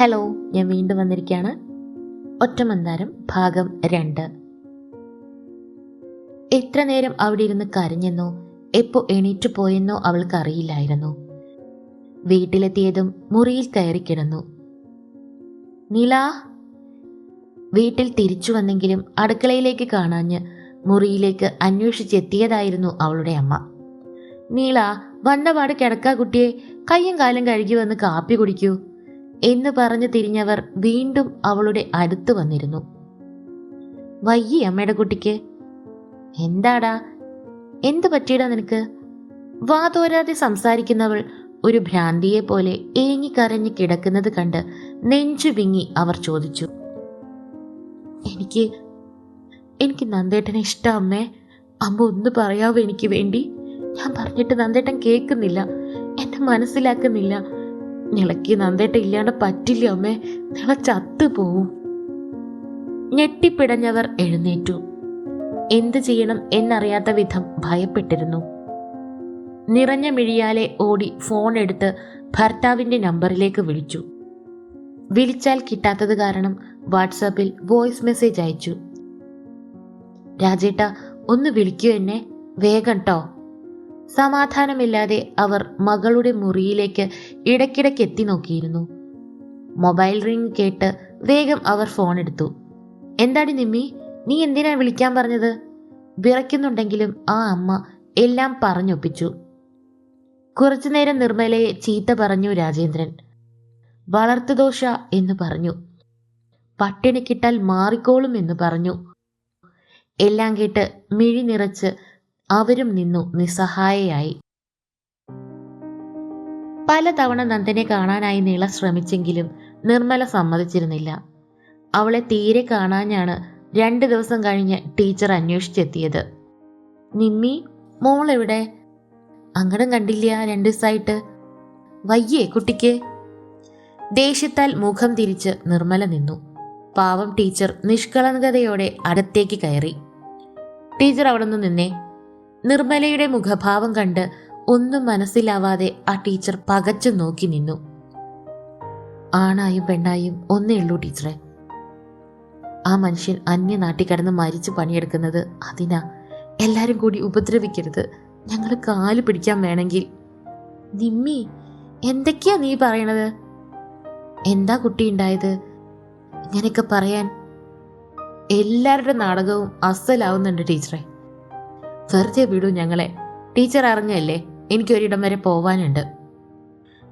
Hello, ഞാൻ വീണ്ടും വന്നിരിക്കുകയാണ്. ഒറ്റമന്ദാരം ഭാഗം 2. എത്ര നേരം അവിടെ ഇരുന്ന് കരഞ്ഞെന്നോ എപ്പോ എണീറ്റു പോയെന്നോ അവൾക്ക് അറിയില്ലായിരുന്നു. വീട്ടിലെത്തിയതും മുറിയിൽ കയറി കിടന്നു. നീല വീട്ടിൽ തിരിച്ചു വന്നെങ്കിലും അടുക്കളയിലേക്ക് കാണാഞ്ഞ് മുറിയിലേക്ക് അന്വേഷിച്ചെത്തിയതായിരുന്നു അവളുടെ അമ്മ. നീല, വന്നപാട് കിടക്കാ കുട്ടിയെ, കയ്യും കാലും കഴുകി വന്ന് കാപ്പി കുടിക്കൂ എന്ന് പറഞ്ഞു തിരിഞ്ഞവർ വീണ്ടും അവളുടെ അടുത്ത് വന്നിരുന്നു. വയ്യേ അമ്മയുടെ കുട്ടിക്ക്? എന്താടാ, എന്ത് പറ്റിയടാ നിനക്ക്? വാതോരാതെ സംസാരിക്കുന്നവൾ ഒരു ഭ്രാന്തിയെ പോലെ ഏങ്ങിക്കരഞ്ഞ് കിടക്കുന്നത് കണ്ട് നെഞ്ചു വിങ്ങി അവർ ചോദിച്ചു. എനിക്ക് നന്ദേട്ടനെ ഇഷ്ടം അമ്മേ. അമ്മ ഒന്ന് പറയാവോ എനിക്ക് വേണ്ടി? ഞാൻ പറഞ്ഞിട്ട് നന്ദേട്ടൻ കേൾക്കുന്നില്ല, എന്നെ മനസ്സിലാക്കുന്നില്ല. നിളയ്ക്ക് നന്ദേട്ട ഇല്ലാണ്ട് പറ്റില്ല അമ്മേ, നിള ചത്തു പോവും. ഞെട്ടിപ്പിടഞ്ഞവർ എഴുന്നേറ്റു. എന്തു ചെയ്യണം എന്നറിയാത്ത വിധം ഭയപ്പെട്ടിരുന്നു. നിറഞ്ഞ മിഴിയാലെ ഓടി ഫോൺ എടുത്ത് ഭർത്താവിൻ്റെ നമ്പറിലേക്ക് വിളിച്ചു. വിളിച്ചാൽ കിട്ടാത്തത് കാരണം വാട്സാപ്പിൽ വോയിസ് മെസ്സേജ് അയച്ചു. രാജേട്ട, ഒന്ന് വിളിക്കൂ എന്നെ, വേഗം ട്ടോ. സമാധാനമില്ലാതെ അവർ മകളുടെ മുറിയിലേക്ക് ഇടയ്ക്കിടയ്ക്ക് എത്തി നോക്കിയിരുന്നു. മൊബൈൽ റിംഗ് കേട്ട് വേഗം അവർ ഫോൺ എടുത്തു. എന്താടി നിമ്മി, നീ എന്തിനാ വിളിക്കാൻ പറഞ്ഞത്? വിറയ്ക്കുന്നുണ്ടെങ്കിലും ആ അമ്മ എല്ലാം പറഞ്ഞൊപ്പിച്ചു. കുറച്ചുനേരം നിർമ്മലയെ ചീത്ത പറഞ്ഞു രാജേന്ദ്രൻ. വളർത്തുദോഷ എന്ന് പറഞ്ഞു, പട്ടിണി കിട്ടാൽ മാറിക്കോളും എന്ന് പറഞ്ഞു. എല്ലാം കേട്ട് മിഴി നിറച്ച് അവരും നിന്നു നിസ്സഹായയായി. പലതവണ നന്ദനെ കാണാനായി നീള ശ്രമിച്ചെങ്കിലും നിർമ്മല സമ്മതിച്ചിരുന്നില്ല. അവളെ തീരെ കാണാനാണ് 2 ദിവസം കഴിഞ്ഞ് ടീച്ചർ അന്വേഷിച്ചെത്തിയത്. നിമ്മി, മോളെവിടെ? അങ്ങടും കണ്ടില്ല 2 ദിവസമായിട്ട്. വയ്യേ കുട്ടിക്ക്? ദേഷ്യത്താൽ മുഖം തിരിച്ച് നിർമ്മല നിന്നു. പാവം ടീച്ചർ നിഷ്കളങ്കതയോടെ അടുത്തേക്ക് കയറി. ടീച്ചർ അവിടെ നിന്ന് നിന്നേ. നിർമ്മലയുടെ മുഖഭാവം കണ്ട് ഒന്നും മനസ്സിലാവാതെ ആ ടീച്ചർ പകച്ചു നോക്കി നിന്നു. ആണായും പെണ്ണായും ഒന്നേ ഉള്ളൂ ടീച്ചറെ. ആ മനുഷ്യൻ അന്യനാട്ടിൽ കിടന്ന് മരിച്ചു പണിയെടുക്കുന്നത് അതിനാ. എല്ലാരും കൂടി ഉപദ്രവിക്കരുത്, ഞങ്ങൾ കാല് പിടിക്കാൻ വേണമെങ്കിൽ. നിമ്മി, എന്തൊക്കെയാ നീ പറയണത്? എന്താ കുട്ടി ഉണ്ടായത്? ഇങ്ങനെയൊക്കെ പറയാൻ? എല്ലാവരുടെ നാടകവും അസലാവുന്നുണ്ട് ടീച്ചറെ. വെറുതെ വിടൂ ഞങ്ങളെ. ടീച്ചർ അറിഞ്ഞല്ലേ, എനിക്കൊരിടം വരെ പോവാനുണ്ട്.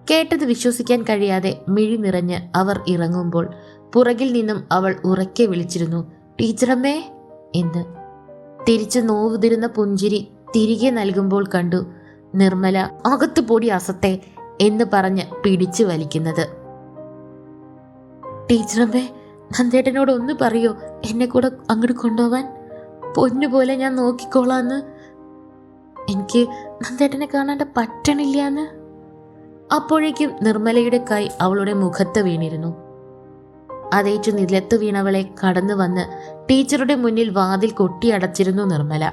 കേട്ടത് വിശ്വസിക്കാൻ കഴിയാതെ മിഴി നിറഞ്ഞ് അവർ ഇറങ്ങുമ്പോൾ പുറകിൽ നിന്നും അവൾ ഉറക്കെ വിളിച്ചിരുന്നു, ടീച്ചറമ്മേ എന്ന്. തിരിച്ചു നോവുതിരുന്ന പുഞ്ചിരി തിരികെ നൽകുമ്പോൾ കണ്ടു നിർമ്മല അകത്തു പൊടി അസത്തെ എന്ന് പറഞ്ഞ് പിടിച്ചു വലിക്കുന്നത്. ടീച്ചറമ്മേ, നന്ദേട്ടനോട് ഒന്ന് പറയോ എന്നെ കൂടെ അങ്ങോട്ട് കൊണ്ടുപോവാൻ? പൊന്നുപോലെ ഞാൻ നോക്കിക്കോളാന്ന്. എനിക്ക് നന്ദേട്ടനെ കാണാണ്ട് പറ്റണില്ലാന്ന്. അപ്പോഴേക്കും നിർമ്മലയുടെ കൈ അവളുടെ മുഖത്ത് വീണിരുന്നു. അതേറ്റു നിലത്ത് വീണവളെ കടന്നു വന്ന് ടീച്ചറുടെ മുന്നിൽ വാതിൽ കൊട്ടിയടച്ചിരുന്നു നിർമ്മല.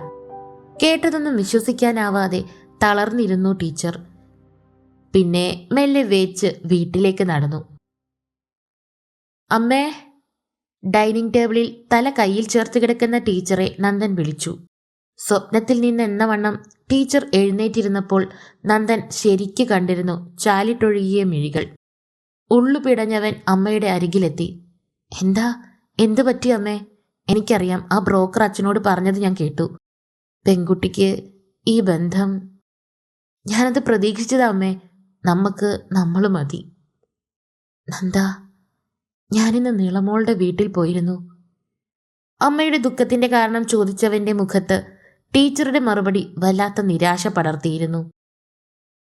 കേട്ടതൊന്നും വിശ്വസിക്കാനാവാതെ തളർന്നിരുന്നു ടീച്ചർ. പിന്നെ മെല്ലെ വേച്ച് വീട്ടിലേക്ക് നടന്നു. അമ്മേ! ഡൈനിങ് ടേബിളിൽ തല കയ്യിൽ ചേർത്ത് കിടക്കുന്ന ടീച്ചറെ നന്ദൻ വിളിച്ചു. സ്വപ്നത്തിൽ നിന്നെന്ന വണ്ണം ടീച്ചർ എഴുന്നേറ്റിരുന്നപ്പോൾ നന്ദൻ ശരിക്കു കണ്ടിരുന്നു ചാലിട്ടൊഴുകിയ മിഴികൾ. ഉള്ളു പിടഞ്ഞവൻ അമ്മയുടെ അരികിലെത്തി. എന്ത് പറ്റി അമ്മേ? എനിക്കറിയാം, ആ ബ്രോക്കർ അച്ഛനോട് പറഞ്ഞത് ഞാൻ കേട്ടു. പെൺകുട്ടിക്ക് ഈ ബന്ധം. ഞാനത് പ്രതീക്ഷിച്ചതാ അമ്മേ. നമ്മൾ മതി. നന്ദാ, ഞാനിന്ന് നീളമോളുടെ വീട്ടിൽ പോയിരുന്നു. അമ്മയുടെ ദുഃഖത്തിന്റെ കാരണം ചോദിച്ചവന്റെ മുഖത്ത് ടീച്ചറുടെ മറുപടി വല്ലാത്ത നിരാശ പടർത്തിയിരുന്നു.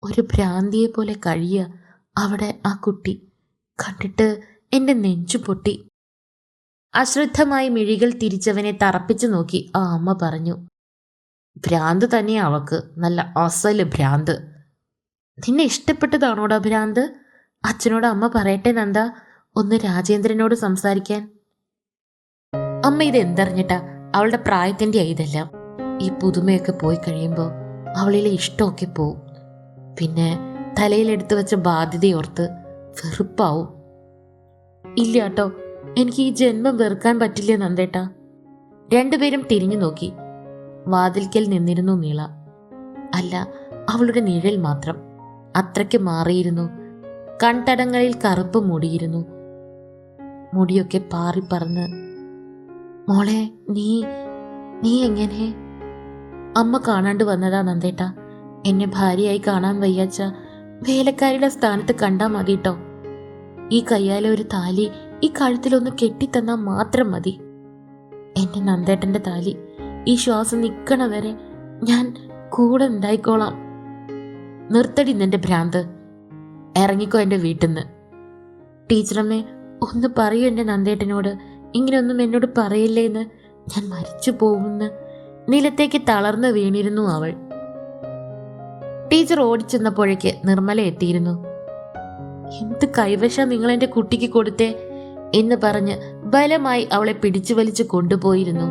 ഒരു ഭ്രാന്തിയെ പോലെ കഴിയ അവിടെ ആ കുട്ടി. കണ്ടിട്ട് എൻ്റെ നെഞ്ചു പൊട്ടി. അശ്രദ്ധമായി മിഴികൾ തിരിച്ചവനെ തറപ്പിച്ചു നോക്കി ആ അമ്മ പറഞ്ഞു, ഭ്രാന്ത് തന്നെയാ അവക്ക്, നല്ല അസല് ഭ്രാന്ത്. നിന്നെ ഇഷ്ടപ്പെട്ടതാണോടാ ഭ്രാന്ത്? അച്ഛനോട് അമ്മ പറയട്ടെ നന്ദ, ഒന്ന് രാജേന്ദ്രനോട് സംസാരിക്കാൻ. അമ്മ ഇത് എന്തറിഞ്ഞിട്ടാ? അവളുടെ പ്രായത്തിൻ്റെ ഇതെല്ലാം. ഈ പുതുമയൊക്കെ പോയി കഴിയുമ്പോൾ അവളിലെ ഇഷ്ടമൊക്കെ പോവും. പിന്നെ തലയിലെടുത്തു വെച്ച ബാധ്യതയോർത്ത് വെറുപ്പാവും. ഇല്ല കേട്ടോ, എനിക്ക് ഈ ജന്മം വെറുക്കാൻ പറ്റില്ല നന്ദേട്ടാ. രണ്ടുപേരും തിരിഞ്ഞു നോക്കി. വാതിൽക്കൽ നിന്നിരുന്നു നീള. അല്ല, അവളുടെ നിഴൽ മാത്രം. അത്രയ്ക്ക് മാറിയിരുന്നു. കൺതടങ്ങളിൽ കറുപ്പ് മൂടിയിരുന്നു. മുടിയൊക്കെ പാറിപ്പറന്ന്. മോളെ, നീ എങ്ങനെ? അമ്മ കാണാണ്ട് വന്നതാ നന്ദേട്ടാ. എന്നെ ഭാര്യയായി കാണാൻ വയ്യാച്ച വേലക്കാരിയുടെ സ്ഥാനത്ത് കണ്ടാ മതി കേട്ടോ. ഈ കയ്യാലെ ഒരു താലി ഈ കഴുത്തിലൊന്ന് കെട്ടിത്തന്നാ മാത്രം മതി. എന്റെ നന്ദേട്ടന്റെ താലി ഈ ശ്വാസം നിൽക്കണ വരെ ഞാൻ കൂടെ ഉണ്ടായിക്കോളാം. നിർത്തടി നിന്റെ ഭ്രാന്ത്. ഇറങ്ങിക്കോ എൻ്റെ വീട്ടിൽ. ടീച്ചറമ്മേ, ഒന്ന് പറയൂ എൻ്റെ നന്ദേട്ടനോട്, ഇങ്ങനെയൊന്നും എന്നോട് പറയില്ലേന്ന്. ഞാൻ മരിച്ചു പോകുമെന്ന്. നിലത്തേക്ക് തളർന്നു വീണിരുന്നു അവൾ. ടീച്ചർ ഓടിച്ചെന്നപ്പോഴേക്ക് നിർമ്മല എത്തിയിരുന്നു. എന്ത് കൈവശം നിങ്ങൾ എൻ്റെ കുട്ടിക്ക് കൊടുത്തേ എന്ന് പറഞ്ഞ് ബലമായി അവളെ പിടിച്ചു വലിച്ചു കൊണ്ടുപോയിരുന്നു.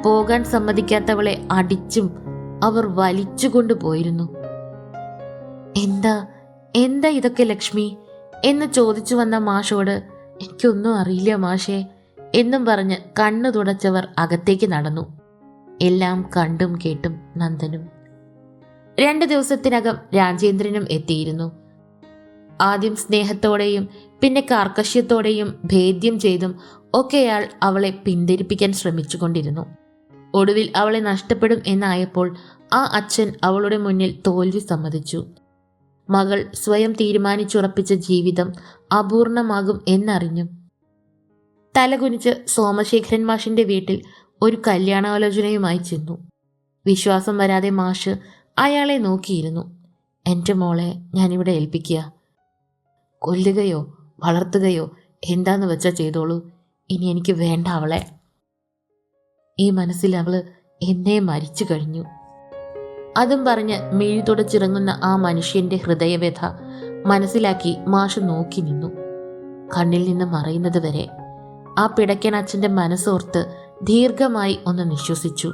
പോകാൻ സമ്മതിക്കാത്തവളെ അടിച്ചും അവർ വലിച്ചു കൊണ്ടുപോയിരുന്നു. എന്താ ഇതൊക്കെ ലക്ഷ്മി എന്ന് ചോദിച്ചു വന്ന മാഷോട്, എനിക്കൊന്നും അറിയില്ല മാഷേ എന്നും പറഞ്ഞ് കണ്ണു തുടച്ചവർ അകത്തേക്ക് നടന്നു. എല്ലാം കണ്ടും കേട്ടും നന്ദനും. 2 ദിവസത്തിനകം രാജേന്ദ്രനും എത്തിയിരുന്നു. ആദ്യം സ്നേഹത്തോടെയും പിന്നെ കാർക്കശ്യത്തോടെയും ഭേദ്യം ചെയ്തും ഒക്കെയാൾ അവളെ പിന്തിരിപ്പിക്കാൻ ശ്രമിച്ചുകൊണ്ടിരുന്നു. ഒടുവിൽ അവളെ നഷ്ടപ്പെടും എന്നായപ്പോൾ ആ അച്ഛൻ അവളുടെ മുന്നിൽ തോൽവി സമ്മതിച്ചു. മകൾ സ്വയം തീരുമാനിച്ചുറപ്പിച്ച ജീവിതം അപൂർണമാകും എന്നറിഞ്ഞും തലകുനിച്ച് സോമശേഖരൻ മാഷിന്റെ വീട്ടിൽ ഒരു കല്യാണാലോചനയുമായി ചെന്നു. വിശ്വാസം വരാതെ മാഷ് അയാളെ നോക്കിയിരുന്നു. എൻ്റെ മോളെ ഞാനിവിടെ ഏൽപ്പിക്കുക. കൊല്ലുകയോ വളർത്തുകയോ എന്താന്ന് വെച്ചാൽ ചെയ്തോളൂ. ഇനി എനിക്ക് വേണ്ട അവളെ. ഈ മനസ്സിൽ അവള് എന്നേ മരിച്ചു കഴിഞ്ഞു. അതും പറഞ്ഞ് മിഴി തുടച്ചിറങ്ങുന്ന ആ മനുഷ്യന്റെ ഹൃദയവ്യഥ മനസ്സിലാക്കി മാഷ് നോക്കി നിന്നു. കണ്ണിൽ നിന്ന് മറയുന്നത് വരെ ആ പിടയ്ക്കൻ അച്ഛൻ്റെ മനസ്സോർത്ത് ദീർഘമായി ഒന്ന് നിശ്വസിച്ചു.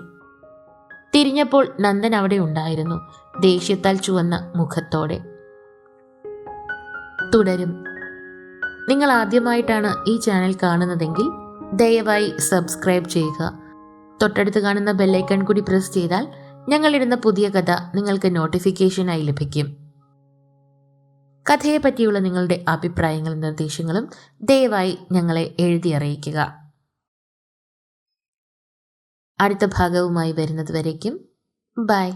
തിരിഞ്ഞപ്പോൾ നന്ദൻ അവിടെ ഉണ്ടായിരുന്നു, ദേഷ്യത്താൽ ചുവന്ന മുഖത്തോടെ. തുടരും. നിങ്ങൾ ആദ്യമായിട്ടാണ് ഈ ചാനൽ കാണുന്നതെങ്കിൽ ദയവായി സബ്സ്ക്രൈബ് ചെയ്യുക. തൊട്ടടുത്ത് കാണുന്ന ബെല്ലൈക്കൺ കൂടി പ്രസ് ചെയ്താൽ ഞങ്ങളിടുന്ന പുതിയ കഥ നിങ്ങൾക്ക് നോട്ടിഫിക്കേഷനായി ലഭിക്കും. കഥയെ പറ്റിയുള്ള നിങ്ങളുടെ അഭിപ്രായങ്ങളും നിർദ്ദേശങ്ങളും ദയവായി ഞങ്ങളെ എഴുതി അറിയിക്കുക. അടുത്ത ഭാഗവുമായി വരുന്നത് വരേക്കും ബൈ.